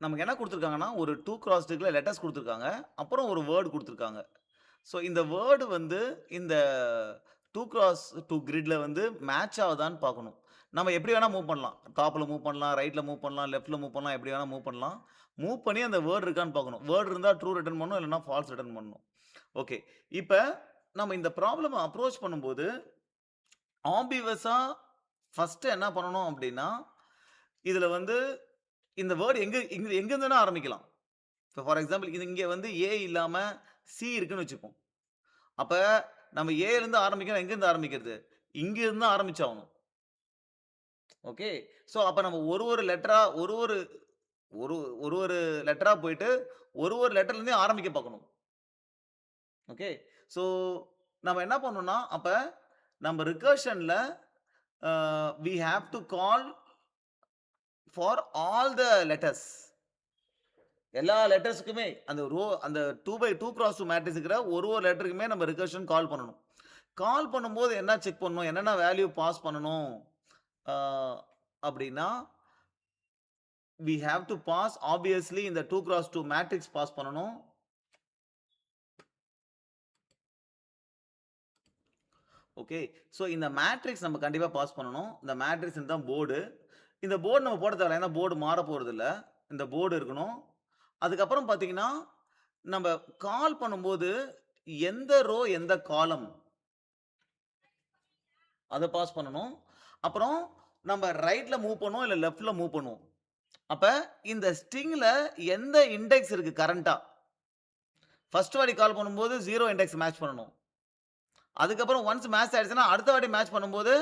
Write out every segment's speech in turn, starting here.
நமக்கு என்ன குடுத்துருக்காங்கன்னா, ஒரு 2 கிராஸ் டிக்ல லெட்டர்ஸ் குடுத்துருக்காங்க. அப்புறம் ஒரு வேர்ட் குடுத்துருக்காங்க. ஸோ இந்த வேர்ட் வந்து இந்த 2 கிராஸ் 2 கிரிட்ல வந்து மேட்ச் ஆகுதான்னு பார்க்கணும். நம்ம எப்படி வேணா மூவ் பண்ணலாம். டாப்ல மூவ் பண்ணலாம், ரைட்ல மூவ் பண்ணலாம், லெஃப்ட்ல மூவ் பண்ணலாம், எப்படி வேணா மூவ் பண்ணலாம். மூவ் பண்ணி அந்த வேர்ட் இருக்கான்னு பார்க்கணும். வேர்ட் இருந்தா ட்ரூ ரிட்டர்ன் பண்ணணும், இல்லன்னா ஃபால்ஸ் ரிட்டர்ன் பண்ணணும். ஓகே. இப்ப நம்ம இந்த ப்ராப்ளம அப்ரோச் பண்ணும்போது, ஆம்பிவஸா ஃபர்ஸ்ட் என்ன பண்ணணும் அப்டின்னா, இதுல வந்து இந்த வேர்ட் எங்க இருந்துன்னா ஆரம்பிக்கலாம். இப்ப ஃபார் எக்ஸாம்பிள் இது இங்க வந்து ஏ இல்லாம சி இருக்குன்னு வச்சுப்போம். அப்ப நம்ம ஏலருந்து ஆரம்பிக்கணும். எங்கருந்து ஆரம்பிக்கிறது? இங்க இருந்து தான் ஆரம்பிச்சாகணும். ஓகே. ஸோ அப்ப நம்ம ஒரு ஒரு லெட்டரா ஒரு ஒரு ஒரு லெட்டரா போயிட்டு, ஒரு லெட்டர்லருந்தே ஆரம்பிக்க பார்க்கணும். ஓகே. ஸோ நம்ம என்ன பண்ணணும்னா, அப்ப நம்ம ரிகர்ஷன்ல we have to call for all the letters. எல்லா லெட்டர்ஸ்க்குமே அந்த 2 பை 2 கிராஸ் 2 மேட்ரிக்ஸ் இருக்கிற ஒரு லெட்டருக்குமே நம்ம ரிகர்ஷன் கால் பண்ணணும். கால் பண்ணும்போது என்ன செக் பண்ணணும்? என்னென்ன வேல்யூ பாஸ் பண்ணணும்? ஆ அப்படின்னா, we have to pass obviously இந்த 2 கிராஸ் 2 மேட்ரிக்ஸ் பாஸ் பண்ணணும். ஓகே. ஸோ இந்த மேட்ரிக்ஸ் நம்ம கண்டிப்பா பாஸ் பண்ணணும். இந்த மேட்ரிக்ஸ் தான் போர்டு. இந்த போர்டு நம்ம போட தேவையில்ல. ஏன்னா போர்டு மாற போறதில்ல. இந்த போர்டு இருக்கணும். அதுக்கப்புறம் பார்த்தீங்கன்னா, நம்ம கால் பண்ணும்போது எந்த ரோ, எந்த காலம் அத பாஸ் பண்ணணும். அப்புறம் நம்ம ரைட்ல மூவ் பண்ணுவோம், இல்ல லெஃப்ட்ல மூவ் பண்ணுவோம். அப்ப இந்த ஸ்ட்ரிங்ல எந்த இண்டெக்ஸ் இருக்கு கரண்ட்டா? ஃபர்ஸ்ட் வாட்டி கால் பண்ணும்போது 0 இண்டெக்ஸ் மேட்ச் பண்ணணும். அதுக்கப்புறம் ஒன்ஸ் மேட்ச் ஆயிடுச்சுன்னா, அடுத்த வாட்டி மேட்ச் பண்ணும்போது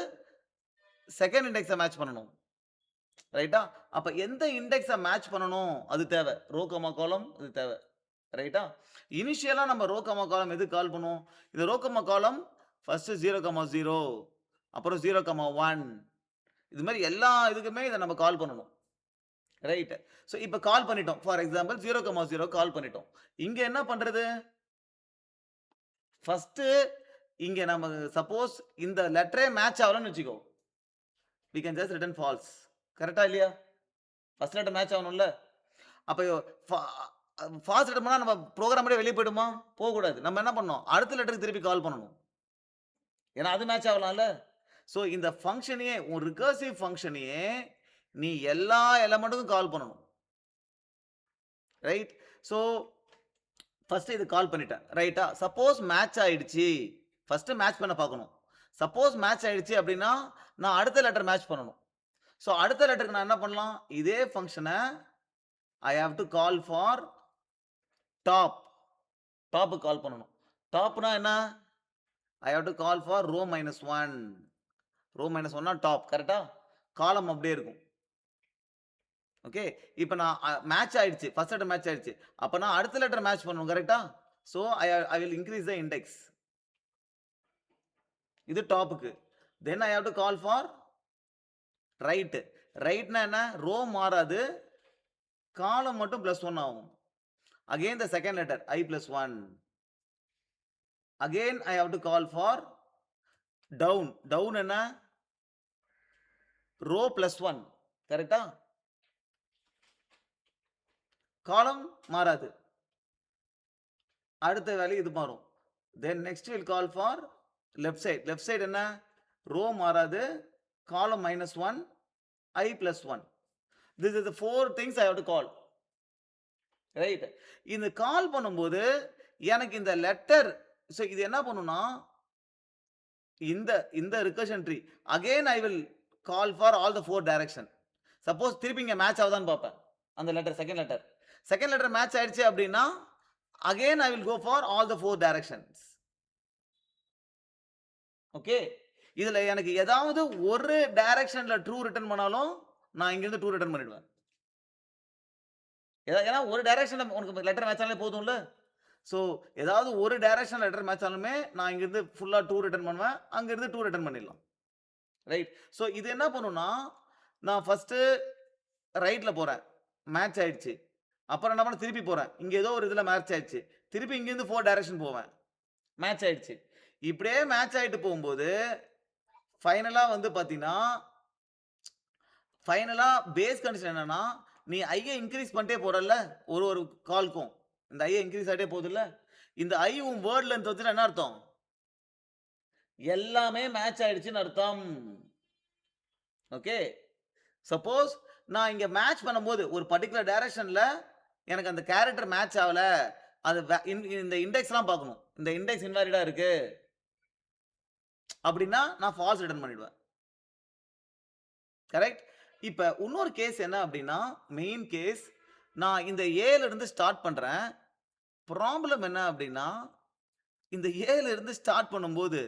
செகண்ட் இண்டெக்ஸ மேட்ச் பண்ணணும். ரைட்டா? அப்ப எந்த இண்டெக்ஸ மேட்ச் பண்ணணும்? அது தேவ. ரோ, காமா, காலம் இது தேவ. ரைட்டா? இனிஷியலா நம்ம ரோ, காமா, காலம் எதுக்கு கால் பண்ணுவோம்? இந்த ரோ, காமா, காலம் ஃபர்ஸ்ட் 0, 0 அப்புறம் 0, 1 இது மாரி எல்லா இதுக்குமே இத நம்ம கால் பண்ணணும். ரைட். ஸோ இப்ப கால் பண்ணிட்டோம். ஃபார் எக்ஸாம்பிள் 0, 0 கால் பண்ணிட்டோம். இங்க என்ன பண்றது? ஃபர்ஸ்ட்டு இங்க நம்ம சப்போஸ் இந்த லெட்டரே மேட்ச் ஆகலன்னு வச்சுக்கோ. We can just return false. கரெக்ட்டா இல்லையா? ஃபர்ஸ்ட் லெட்டர் மேட்ச் ஆகணும்ல. அப்ப ஃபா ஃபால்ஸ் ரிட்டர்ன் பண்ணா நம்ம புரோகிராம் விட்டே வெளிய போயிடுமா? போகக்கூடாது. நம்ம என்ன பண்ணணும்? அடுத்த லெட்டருக்கு திருப்பி கால் பண்ணணும். ஏன்னா அது மேட்ச் ஆகலாம்ல. ஸோ இந்த ஃபங்ஷனையே உன் ரிகர்சிவ் ஃபங்ஷனையே நீ எல்லா எலமெண்ட்டுக்கும் கால் பண்ணணும். ரைட்? ஸோ ஃபர்ஸ்ட் இது கால் பண்ணிட்டேன். ரைட்டா? சப்போஸ் மேட்ச் ஆயிடுச்சு. ஃபர்ஸ்ட் மேட்ச் பண்ண பார்க்கணும். சப்போஸ் மேட்ச் ஆயிடுச்சு அப்படின்னா, நான் அடுத்த லெட்டர் மேட்ச் பண்ணணும். ஸோ அடுத்த லெட்டருக்கு நான் என்ன பண்ணலாம்? இதே ஃபங்ஷன I have to call for top. டாப்க்கு கால் பண்ணணும். டாப்னா என்ன? I have to call for row -1. Row -1னா டாப். கரெக்ட்டா? காலம் அப்படியே இருக்கும். ஓகே. இப்ப நான் மேட்ச் ஆயிடுச்சு. ஃபர்ஸ்ட் லெட்டர் மேட்ச் ஆயிடுச்சு. அப்ப நான் அடுத்த லெட்டர் மேட்ச் பண்ணணும். கரெக்ட்டா? So I will increase the index. இது டாப்க்கு. Then I have to call for right. ரைட்னா என்ன? ரோ மாறாது. காலம் மட்டும் +1 ஆகும். Again the second letter I+1. Again I have to call for down. Down என்ன? ரோ +1. கரெக்ட்டா? காலம் மாறாது. அடுத்த வேல்யூ இது மாறும். Then next will call for left side. Left side என்ன? ரோ மாறாது. Column -1, I+1. This is the 4 things I have to call. Right. இந்த கால் பண்ணும்போது எனக்கு இந்த லெட்டர் இது என்ன பண்ணும்னா, இந்த இந்த recursion tree again I will call for all the 4 direction. Suppose திருப்பி இங்க மேட்ச் ஆகுதான்னு பார்ப்பேன். அந்த letter second letter. Second letter match ஆயிடுச்சு அப்படின்னா, again I will go for all the 4 directions. Okay. இதுல எனக்கு ஏதாவது ஒரு டைரக்ஷன்ல ட்ரூ ரிட்டர்ன் பண்ணாலும், நான் இங்க இருந்து ட்ரூ ரிட்டர்ன் பண்ணிடுவேன். ஏன்னா ஒரு டைரக்ஷன்ல உனக்கு லெட்டர் மேட்ச் ஆனாலே போதும்ல. ஸோ ஏதாவது ஒரு டைரக்ஷன் லெட்டர் மேட்ச் ஆனாலுமே நான் இங்கிருந்து ஃபுல்லா 2 ரிட்டர்ன் பண்ணுவேன். அங்கிருந்து 2 ரிட்டர்ன் பண்ணிடலாம். ரைட். ஸோ இது என்ன பண்ணும்னா, நான் ஃபர்ஸ்ட்டு ரைட்ல போறேன். மேட்ச் ஆயிடுச்சு. அப்புறம் என்ன பண்ணேன் திருப்பி போறேன். இங்க ஏதோ ஒரு இதுல மேட்ச் ஆயிடுச்சு. திருப்பி இங்கிருந்து 4 டைரக்ஷன் போவேன். மேட்ச் ஆயிடுச்சு. இப்படியே மேட்ச் ஆயிட்டு போகும்போது, ஃபைனலா வந்து பார்த்தீங்கன்னா, ஃபைனலா பேஸ் கண்டிஷன் என்னன்னா, நீ ஐய இன்கிரீஸ் பண்ணிட்டே போறல்ல, ஒரு ஒரு கால்க்கும். இந்த ஐ இன்கிரீஸ் ஆயிட்டே போகுதுல்ல. இந்த ஐ உன் வேர்ட் லென்த் வந்துச்சுன்னா என்ன அர்த்தம்? எல்லாமே மேட்ச் ஆயிடுச்சுன்னு அர்த்தம். ஓகே. சப்போஸ் நான் இங்க மேட்ச் பண்ணும்போது ஒரு பர்ட்டிகுலர் டைரக்ஷன்ல எனக்கு அந்த கேரக்டர் மேட்ச் ஆவல. அது இந்த இண்டெக்ஸ்லாம் பார்க்கணும். இந்த இண்டெக்ஸ் இன்வாலிடா இருக்கு. அப்படின்னா நான் ஃபால்ஸ் ரிட்டர்ன் பண்ணிடுவேன். கரெக்ட்? இப்ப இன்னொரு கேஸ் என்ன அப்படின்னா, மெயின் கேஸ் நான் இந்த ஏல இருந்து ஸ்டார்ட் பண்றேன். ப்ராப்ளம் என்ன அப்படின்னா, இந்த ஏல இருந்து ஸ்டார்ட் பண்ணும்போது,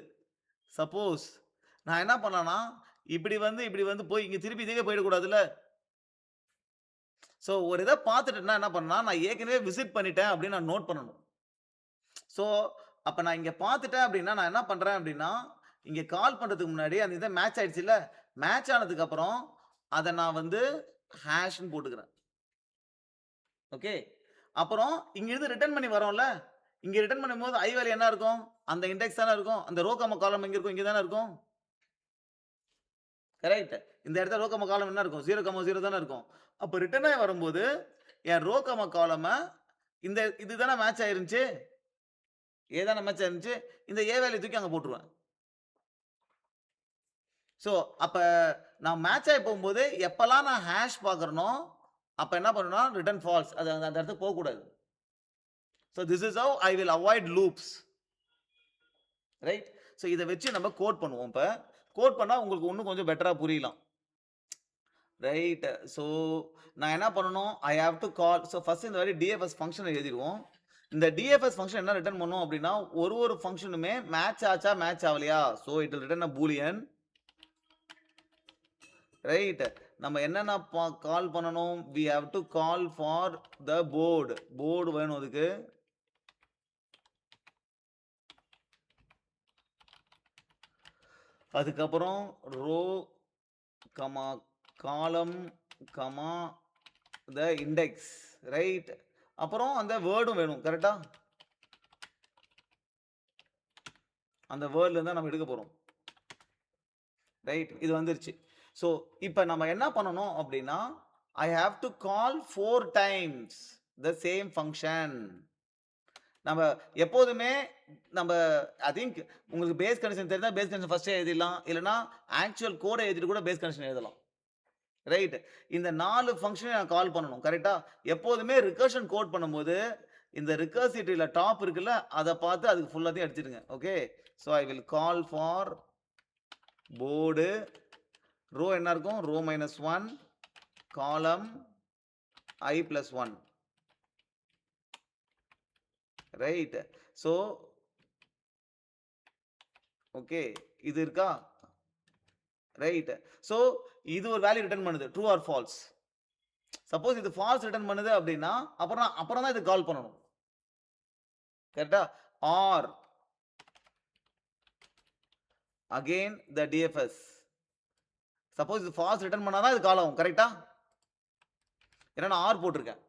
சப்போஸ் நான் என்ன பண்ணலாம்னா, இப்படி வந்து போய் இங்க திருப்பி இதுவே போயிடக்கூடாதுல்ல. ஸோ ஒரு இத பார்த்துட்டேன்னா என்ன பண்ணனா, நான் ஏற்கனவே விசிட் பண்ணிட்டேன் அப்படின்னு நான் நோட் பண்ணணும். ஸோ அப்ப நான் இங்க பார்த்துட்டேன் அப்படின்னா, நான் என்ன பண்றேன் அப்படின்னா, இங்க கால் பண்றதுக்கு முன்னாடி அந்த இத மேட்ச் ஆயிடுச்சுல்ல. மேட்ச் ஆனதுக்கு அப்புறம் அத நான் வந்து ஹேஷ்ன்னு போட்டுக்கிறேன். ஓகே. அப்புறம் இங்கிருந்து ரிட்டர்ன் பண்ணி வரோம்ல. இங்க ரிட்டர்ன் பண்ணும்போது ஐ வேல்யூ என்ன இருக்கும்? அந்த இண்டெக்ஸ் தானே இருக்கும். அந்த ரோ, காலம் எங்க இருக்கும்? இங்க தானே இருக்கும். கரெக்ட். இந்த இடத்துல ரோ, காலம் என்ன இருக்கும்? 0, 0 தானே இருக்கும். அப்ப ரிட்டர்ன் ஆயி வரும்போது என் ரோ, காலம இந்த இது தானே மேட்ச் ஆயிருந்துச்சு. ஏ தானே மேட்ச் ஆயிருந்துச்சு. இந்த ஏ வேல்யூ தூக்கி அங்க போட்டுருவேன். ஸோ அப்ப நான் மேட்ச் ஆயி போகும்போது எப்பலாம் நான் ஹேஷ் பார்க்குறனோ, அப்ப என்ன பண்ணணும்னா ரிட்டர்ன் ஃபால்ஸ். அது அந்த இடத்துக்கு போகக்கூடாது. So this is how I will avoid loops. Right? So இத வச்சு நம்ம கோட் பண்ணுவோம் இப்ப. கோட் பண்ணா உங்களுக்கு இன்னும் கொஞ்சம் பெட்டரா புரியலாம். ரைட். ஸோ நான் என்ன பண்ணணும்? I have to call. So first இந்த மாரி டிஎஃப்எஸ் ஃபங்ஷன் எழுதிருவோம். இந்த டிஎஃப்எஸ் ஃபங்ஷன் என்ன ரிட்டர்ன் பண்ணும் அப்படின்னா, ஒரு ஃபங்ஷனுமே மேட்ச் ஆச்சா, மேட்ச் ஆவலையா? So it will return a boolean. Right. நம்ம என்னென்ன கால் பண்ணணும்? We have to call for the board. Board வேணும் அதுக்கு. அதுக்கப்புறம் row, comma column, comma the index. Right. அப்புறம் அந்த வேர்டும் வேணும். கரெக்ட்டா? அந்த வேர்ட்ல இருந்தா நம்ம எடுக்க போறோம். ரைட். இது வந்துருச்சு. ஸோ இப்ப நம்ம என்ன பண்ணணும் அப்படின்னா, I have to call 4 times the same function. நம்ம எப்போதுமே நம்ம ஐ திங்க் உங்களுக்கு பேஸ் கண்டிஷன் தெரிஞ்சா பேஸ் கண்டிஷன் ஃபர்ஸ்ட்டே எழுதிடலாம். இல்லன்னா ஆக்சுவல் கோட எழுதிட்டு கூட பேஸ் கண்டிஷன் எழுதலாம். ரைட். இந்த 4 ஃபங்ஷனையும் நான் கால் பண்ணணும். கரெக்ட்டா? எப்போதுமே ரிகர்ஷன் கோட் பண்ணும்போது, இந்த ரிகர்சிட்டில டாப் இருக்குல்ல, அத பார்த்து அதுக்கு ஃபுல்லாத்தையும் அடிச்சிடுங்க. Okay. So I will call for board. Row என்ன இருக்கும்? ரோ -1, காலம் I + 1. ரைட். So okay. இது இருக்கா? ரைட். ஸோ இது ஒரு வேல்யூ ரிட்டர்ன் பண்ணுது. True or false. சப்போஸ் இது ஃபால்ஸ் ரிட்டர்ன் பண்ணுது அப்படின்னா, அப்புறம் தான் இது கால் பண்ணணும். கரெக்ட்டா? Or again the DFS. Suppose இது ஃபால்ஸ் ரிட்டர்ன் பண்ணா தான் இது கால் ஆகும். கரெக்ட்டா? ஏன்னா நான் ஆர் போட்டிருக்கேன்.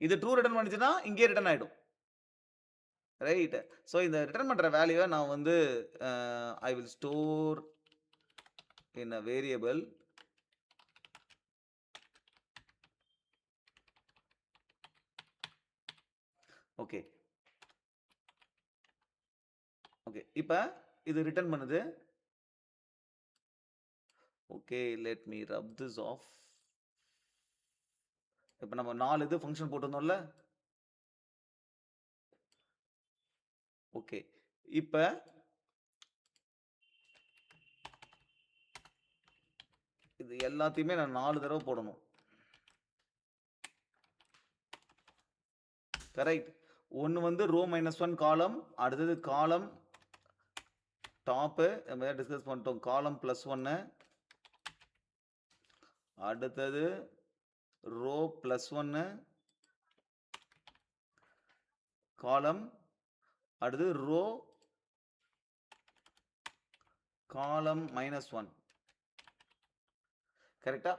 இது ட்ரூ ரிட்டர்ன் பண்ணுச்சுன்னா, இங்கேயே ரிட்டர்ன் ஆயிடும். ரைட். ஸோ இந்த ரிட்டர்ன் பண்ற வேல்யூவ நான் வந்து I will store in a variable. Okay. Okay. இப்ப இது ரிட்டர்ன் பண்ணுது. Okay. Let me rub this off. இப்ப நம்ம 4 இது ஃபங்ஷன் போட்டிருந்தோம்ல. ஓகே. இப்ப இது எல்லாத்தையுமே நான் 4 தடவ போடணும். கரெக்ட். ஒன்னு வந்து ரோ -1 காலம், அடுத்தது காலம் டாப் நம்ம டிஸ்கஸ் பண்ணிட்டோம். காலம் +1, அடுத்தது ரோ +1, காலம், அடுத்து ரோ காலம் -1. கரெக்ட்டா?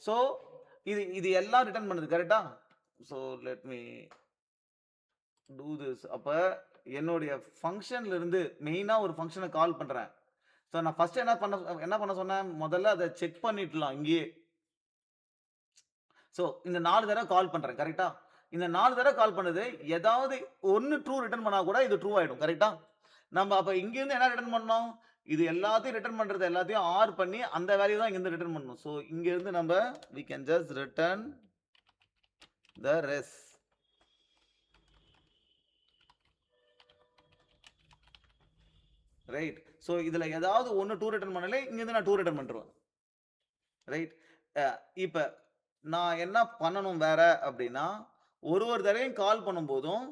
ஸோ இது எல்லாம் ரிட்டர்ன் பண்ணுது. கரெக்ட்டா? So let me do this. அப்ப என்னுடைய ஃபங்ஷன்ல இருந்து மெயினா ஒரு ஃபங்ஷனை கால் பண்றேன். ஸோ நான் ஃபர்ஸ்ட் என்ன பண்ண சொன்னேன்? முதல்ல அத செக் பண்ணிடலாம் இங்கேயே. ஸோ இந்த 4 தடவை கால் பண்றேன். கரெக்ட்டா? இந்த 4 தடவை கால் பண்ணது ஏதாவது 1 ட்ரூ ரிட்டர்ன் பண்ணா கூட இது ட்ரூ ஆயிடும். கரெக்ட்டா? நம்ம அப்ப இங்கிருந்து என்ன ரிட்டர்ன் பண்ணோம்? இது எல்லாத்தையும் ரிட்டர்ன் பண்றது எல்லாத்தையும் ஆர் பண்ணி அந்த வேல்யூ தான் இங்கிருந்து ரிட்டர்ன் பண்ணணும். ஸோ இங்கிருந்து நம்ம we can just return the rest. Right. So இதுல ஏதாவது 1 2 ரிட்டர்ன் பண்ணல இங்கிருந்து நான் 2 ரிட்டர்ன் பண்ணிருவேன். ரைட். இப்ப நான் என்ன பண்ணணும் வேற அப்படின்னா, ஒரு தடவையும் கால் பண்ணும்போதும்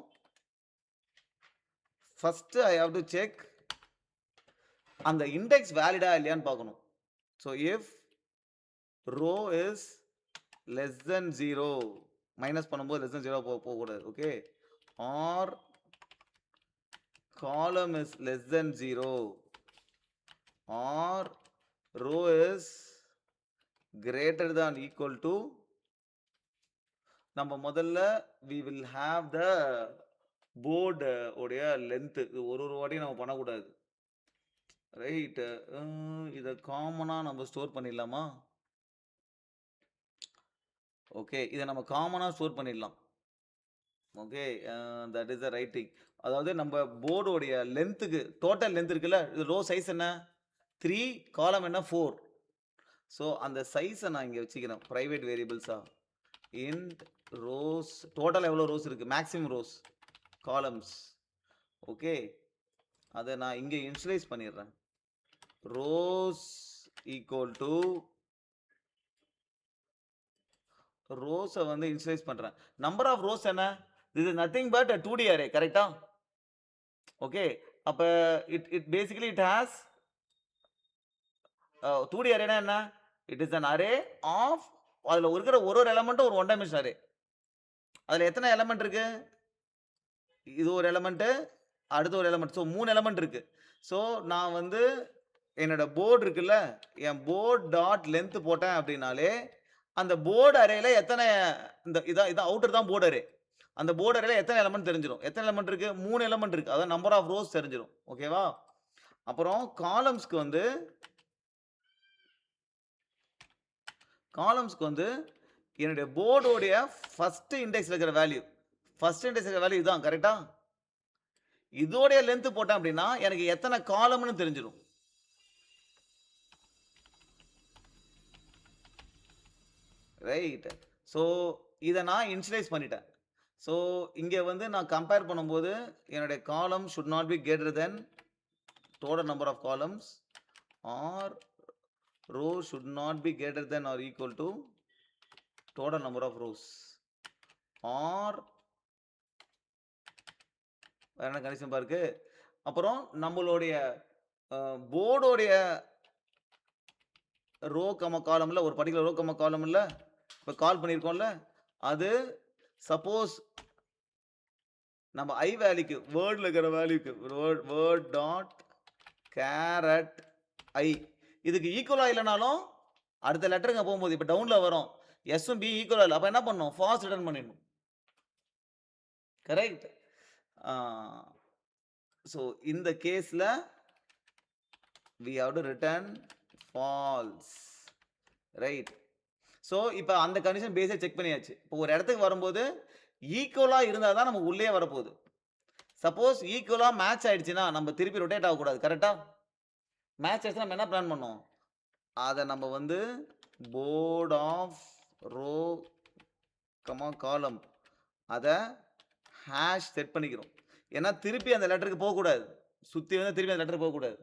first I have to check அந்த இண்டெக்ஸ் வேலிடா இல்லையான்னு பார்க்கணும். So if row is less than 0 minus பண்ணும்போது லெஸ் தென் 0 போகக்கூடாது. Okay. Or column is less than 0 or row is greater than equal to நம்ம முதல்ல we will have the board உடைய length. இது ஒரு வாட்டியும் நம்ம பண்ணக்கூடாது. ரைட். இதை காமனா நம்ம ஸ்டோர் பண்ணிடலாமா? ஓகே. இதை நம்ம காமனா ஸ்டோர் பண்ணிடலாம். Okay. That is the right thing. அதாவது நம்ம போர்டோடைய லென்த்துக்கு டோட்டல் லென்த் இருக்குல்ல, இது ரோ சைஸ் என்ன 3, காலம் என்ன 4. ஸோ அந்த சைஸை நான் இங்கே வச்சுக்கிறேன் ப்ரைவேட் வேரியபிள்ஸா. இன்ட் ரோஸ் டோட்டல் எவ்வளோ ரோஸ் இருக்குது, மேக்ஸிமம் ரோஸ் காலம்ஸ். ஓகே. அதை நான் இங்கே இனிஷியலைஸ் பண்ணிடுறேன். ரோஸ் ஈக்குவல் டு ரோஸை வந்து இனிஷியலைஸ் பண்ணுறேன். நம்பர் ஆஃப் ரோஸ் என்ன? This is nothing but 2D array. கரெக்டா? ஓகே. அப்ப it basically it has 2D அரேனா என்ன? It is an array of அதுல இருக்கிற ஒரு எலிமெண்ட்டும் ஒரு ஒன் டைமென்ஷன் அரே. அதுல எத்தனை எலிமெண்ட் இருக்கு? இது ஒரு எலிமெண்ட், அடுத்து ஒரு எலிமெண்ட். ஸோ 3 எலிமெண்ட் இருக்கு. ஸோ நான் வந்து என்னோட போர்டு இருக்குல்ல, என் போர்டு டாட் லென்த் போட்டேன் அப்படின்னாலே அந்த போர்டு அரேல எத்தனை இந்த இதான் அவுட்டர் தான் போர்டு அரே. அந்த போர்டு அரேல எத்தனை எலிமெண்ட் தெரிஞ்சிடும். எத்தனை எலிமெண்ட் இருக்கு? 3 எலிமெண்ட் இருக்கு. அதான் நம்பர் ஆஃப் ரோஸ் தெரிஞ்சிடும். ஓகேவா? அப்புறம் காலம்ஸ்க்கு வந்து என்னுடைய போர்டோடைய ஃபர்ஸ்ட் இண்டெக்ஸ்ல இருக்கிற வேல்யூ, ஃபர்ஸ்ட் இண்டெக்ஸ் இருக்கிற வேல்யூ இதுதான். கரெக்டா? இதோடைய லென்த் போட்டேன் அப்படின்னா எனக்கு எத்தனை காலம்னு தெரிஞ்சிடும். ரைட். ஸோ இதை நான் இனிஷியலைஸ் பண்ணிட்டேன். ஸோ இங்கே வந்து நான் கம்பேர் பண்ணும்போது என்னுடைய column should not be greater than total number of columns or row should not be greater than or equal to total number of rows or வேற என்ன கண்டிஷன் பாருக்கு. அப்புறம் நம்மளுடைய போர்டோடைய ரோ கம காலம்ல ஒரு பர்டிகுலர் ரோ கம காலம்ல இப்போ கால் பண்ணியிருக்கோம்ல, அது சப்போஸ் நம்ம ஐ வேல்யூக்கு வேர்டில் இருக்கிற வேல்யூக்கு வேர்ட் டாட் கேரட் ஐ இதுக்கு ஈக்குவலா இல்லைனாலும் அடுத்த லெட்டருங்க போகும்போது இப்போ டவுன்ல வரும் எஸ்ஸும் பி ஈக்குவலா இல்லை, அப்போ என்ன பண்ணணும்? ஃபால்ஸ் ரிட்டர்ன் பண்ணிடணும். கரெக்ட். ஸோ இந்த கேஸ்ல we have to return false. Right. So இப்போ அந்த கண்டிஷன் பேஸை செக் பண்ணியாச்சு. இப்போ ஒரு இடத்துக்கு வரும்போது ஈக்குவலா இருந்தால் தான் நம்ம உள்ளே வரப்போகுது. சப்போஸ் ஈக்குவலா மேட்ச் ஆயிடுச்சுன்னா நம்ம திருப்பி ரொட்டேட் ஆகக்கூடாது. கரெக்டா? மேட்ச் ஆயிடுச்சுன்னா நம்ம என்ன பிளான் பண்ணோம்? அதை நம்ம வந்து போர்ட் ஆஃப் ரோ கமா காலம் அதை ஹேஷ் செட் பண்ணிக்கிறோம். ஏன்னா திருப்பி அந்த லெட்டருக்கு போகக்கூடாது. சுற்றி வந்து திருப்பி அந்த லெட்டருக்கு போகக்கூடாது.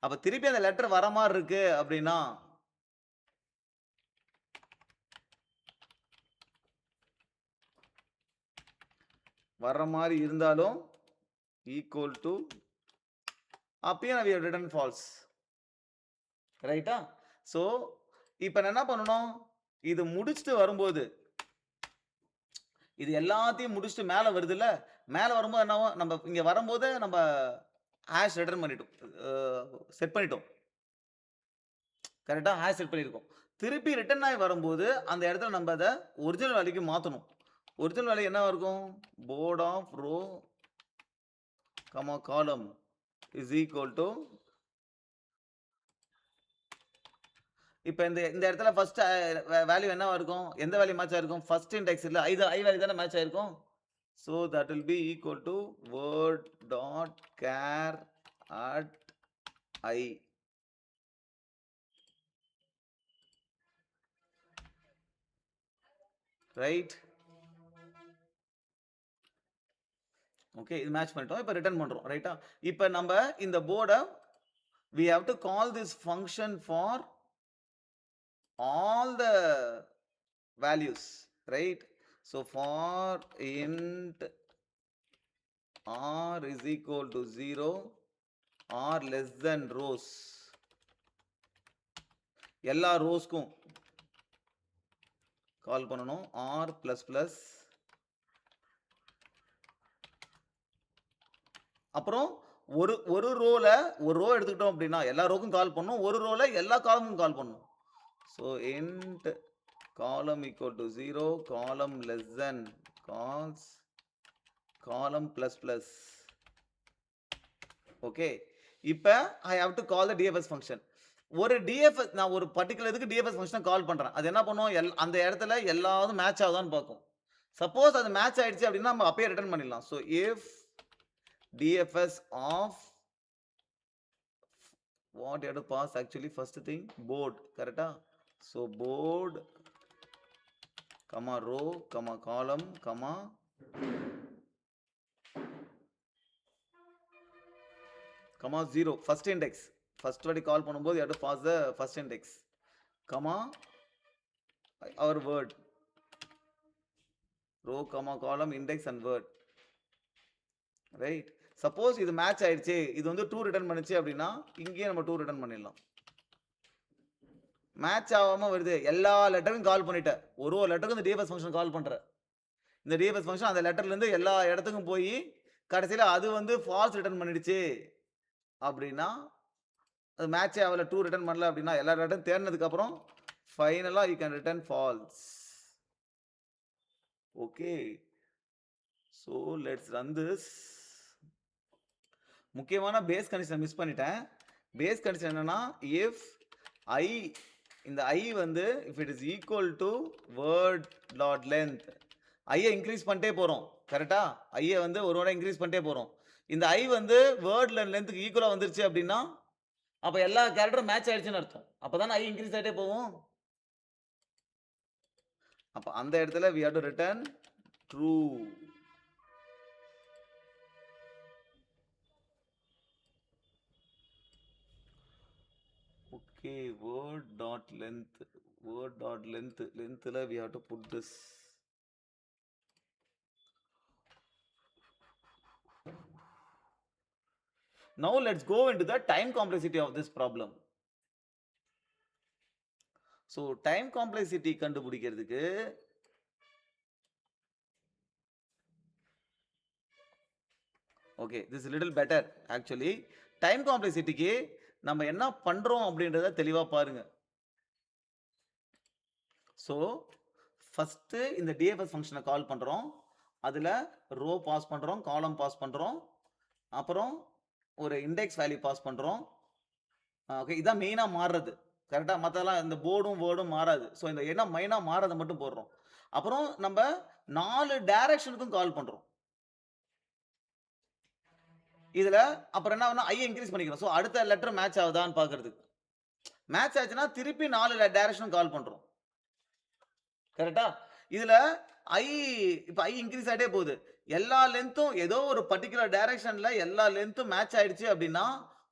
அப்போ திருப்பி அந்த லெட்டர் வர மாதிரி இருக்கு அப்படின்னா வர்ற மாதிரி இருந்தாலும் ஈக்குவல் டு அப்பயும் we have written false. ரைட்டா? ஸோ இப்போ நான் என்ன பண்ணணும்? இது முடிச்சுட்டு வரும்போது இது எல்லாத்தையும் முடிச்சுட்டு மேலே வருதுல்ல, மேலே வரும்போது என்ன நம்ம இங்கே வரும்போது நம்ம ஹேஷ் ரிட்டர்ன் பண்ணிட்டோம், செட் பண்ணிட்டோம். கரெக்டாக ஹேஷ் செட் பண்ணியிருக்கோம். திருப்பி ரிட்டர்ன் ஆகி வரும்போது அந்த இடத்துல நம்ம அதை ஒரிஜினல் வேல்யூக்கு மாற்றணும். ஒரிஜினல் வேல்யூ என்ன இருக்கும்? Board of row comma column is equal to இப்ப இந்த இடத்துல ஃபர்ஸ்ட் வேல்யூ என்னவா இருக்கும்? எந்த வேல்யூ மேட்ச் ஆயிருக்கும்? ஃபர்ஸ்ட் இண்டெக்ஸ் இல்ல. I வேல்யூ தானே மேட்ச் ஆயிருக்கும். So that will be equal to word dot char at I. Right? Okay, இது மேட்ச் பண்ணிட்டோம். இப்ப ரிட்டர்ன் பண்றோம். ரைட்டா? இப்ப நம்ம இந்த போர்ட we have to call this function for all the values, right? So for int r is equal to 0 or less than rows, எல்லா ரோஸ்க்கும் கால் பண்ணணும். r plus plus அப்புறம் ஒரு ரோல ஒரு ரோ எடுத்துக்கிட்டோம் அப்படின்னா எல்லா ரோக்கும் கால் பண்ணணும். ஒரு ரோல எல்லா காலமும் கால் பண்ணணும். So int column equal to 0, column less than calls, column plus plus. Okay, இப்போ I have to call the DFS function. ஒரு DFS நான் ஒரு பர்டிகுலர் இதுக்கு DFS ஃபங்க்ஷனை கால் பண்றேன். அது என்ன பண்ணும்? அந்த இடத்துல எல்லாரும் மேட்ச் ஆகுதான்னு பார்க்கும். சப்போஸ் அது மேட்ச் ஆயிடுச்சு அப்படின்னா நம்ம அப்பயே ரிட்டர்ன் பண்ணிடலாம். So if DFS of what you have to pass actually first thing board, correct? So board comma row comma column comma comma 0 first index. First word call பண்ணும்போது you have to pass the first index comma our word row comma column index and word, right? Suppose இது match ஆயிடுச்சு, இது வந்து 2 return பண்ணுச்சு அப்படின்னா இங்கேயே நம்ம 2 return பண்ணிடலாம். மேட்ச் ஆகாம வருது, எல்லா லெட்டரும் கால் பண்ணிட்ட, ஒரு லெட்டருக்கு இந்த டிஎஃப்எஸ் ஃபங்க்ஷன் கால் பண்ற. இந்த டிஎஃப்எஸ் ஃபங்க்ஷன் அந்த லெட்டர்ல இருந்து எல்லா இடத்துக்கும் போய் கடைசியில அது வந்து ஃபால்ஸ் ரிட்டர்ன் பண்ணிடுச்சு அப்படின்னா, அது மேட்ச் ஆகல 2 ரிட்டர்ன் பண்ணல அப்படின்னா எல்லா லெட்டரும் தேர்னதுக்கு அப்புறம் ஃபைனலா you can return false. Okay, so let's run this. முக்கியமான பேஸ் கண்டிஷனை மிஸ் பண்ணிட்டேன். பேஸ் கண்டிஷன் என்னன்னா, இஃப் ஐ, இந்த ஐ வந்து if it is equal to word dot length, ஐயை இன்க்ரீஸ் பண்ணிட்டே போகிறோம். கரெக்டா? ஐயை வந்து ஒரு வேர்டை இன்க்ரீஸ் பண்ணிட்டே போகிறோம். இந்த ஐ வந்து வேர்ட் லென்த்துக்கு ஈக்குவலாக வந்துருச்சு அப்படின்னா அப்போ எல்லா கேரக்டரும் மேட்ச் ஆயிடுச்சுன்னு அர்த்தம். அப்போ தானே ஐ இன்க்ரீஸ் ஆகிட்டே போவோம். அப்போ அந்த இடத்துல we have to return true. Okay, word dot length we have to put this. Now let's go into the time complexity of this problem. So time complexity கண்டுபிடிக்கிறதுக்கு okay, this is a little better actually. Time complexityக்கு நம்ம என்ன பண்றோம் அப்படின்றத தெளிவா பாருங்க. So first இந்த TFS ஃபங்க்ஷனை கால் பண்றோம். அதுல ரோ பாஸ் பண்றோம், காலம் பாஸ் பண்றோம், அப்புறம் ஒரு இண்டெக்ஸ் வேல்யூ பாஸ் பண்றோம். ஓகே, இதான் மெயினா மாறுறது. கரெக்டா? மற்றெல்லாம் இந்த போர்டும் வேர்டும் மாறாது. ஸோ இந்த என்ன மெயினா மாறதை மட்டும் போடுறோம். அப்புறம் நம்ம 4 டைரக்ஷனுக்கும் கால் பண்றோம். இதுல அப்புறம் என்ன ஆகும்னா ஐ இன்க்ரீஸ் பண்ணிக்கிறோம். ஸோ அடுத்த லெட்டர் மேட்ச் ஆகுதான்னு பார்க்கறதுக்கு. மேட்ச் ஆச்சுன்னா திருப்பி 4 டைரக்ஷனும் கால் பண்றோம். கரெக்டா? இதுல ஐ இப்போ ஐ இன்க்ரீஸ் ஆகிட்டே போகுது. எல்லா லென்த்தும் ஏதோ ஒரு பர்டிகுலர் டைரக்ஷன்ல எல்லா லென்த்தும் மேட்ச் ஆயிடுச்சு அப்படின்னா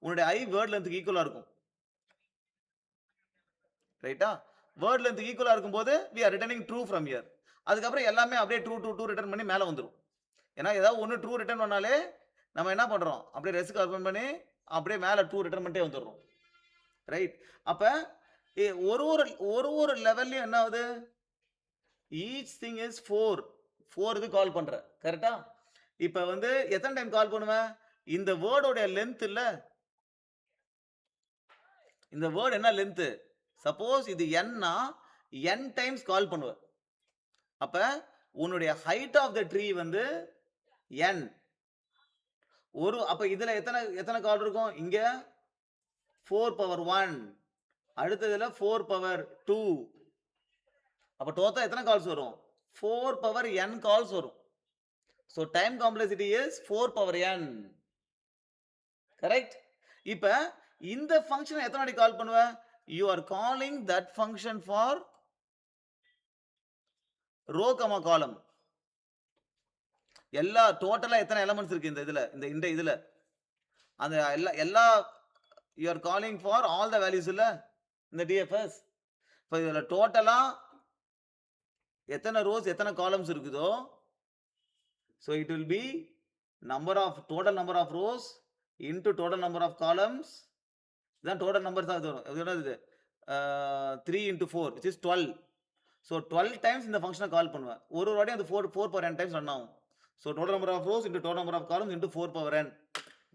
உன்னுடைய ஐ வேர்ட் லென்த்துக்கு ஈக்குவலா இருக்கும். ரைட்டா? வேர்ட் லென்த்துக்கு ஈக்குவலா இருக்கும்போது we are returning true from here. அதுக்கப்புறம் எல்லாமே அப்படியே ட்ரூ ரிட்டர்ன் பண்ணி மேலே வந்துடும். ஏன்னா ஏதாவது ஒன்று ட்ரூ ரிட்டர்ன் பண்ணாலே நம்ம என்ன பண்றோம், அப்படியே ரெஸ்க் ஓப்பன் பண்ணி அப்படியே மேலே 2 ரிட்டர்ன் பண்ணிட்டே வந்துடுறோம். ரைட்? அப்போ ஒரு லெவல்லையும் என்ன ஆகுது, ஈச் திங் இஸ் 4 இது கால் பண்ற. கரெக்டா? இப்போ வந்து எத்தனை டைம் கால் பண்ணுவேன், இந்த வேர்டோட லென்த் இல்ல, இந்த வேர்டு என்ன லென்த், சப்போஸ் இது nனா n டைம்ஸ் கால் பண்ணுவேன். அப்ப உன்னுடைய ஹைட் ஆஃப் த ட்ரீ வந்து n. அப்ப இதுல எத்தனை கால் இருக்கும், இங்க 4 power 1, அடுத்ததுல 4 பவர் 2. அப்ப டோட்டலா எத்தனை கால்ஸ் வரும்? 4 பவர் n கால்ஸ் வரும். So time complexity is 4 power n. Correct? இப்ப இந்த ஃபங்க்ஷனை எத்தனை வாட்டி கால் பண்ணுவ? You are calling that function for row, column. எல்லா டோட்டலா எத்தனை எலிமெண்ட்ஸ் இருக்கு இந்த இதுல, இந்த இதுல அந்த எல்லா you are calling for all the values இல்ல இந்த DFS. இப்ப இதுல டோட்டலா எத்தனை ரோஸ் எத்தனை காலம்ஸ் இருக்குதோ, so it will be total number of rows into total number of columns. இதான் total numbers தான் வரும். இது என்னது? 3 into 4 which is 12. So 12 times இந்த ஃபங்க்ஷனை கால் பண்ணுவேன். ஒரு வாட்டி அது 4 power n times ரன் ஆகும். So total number of rows into total number of columns into 4 power n.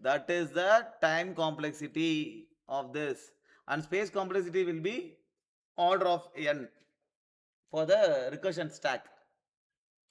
That is the time complexity of this. And space complexity will be order of n for the recursion stack.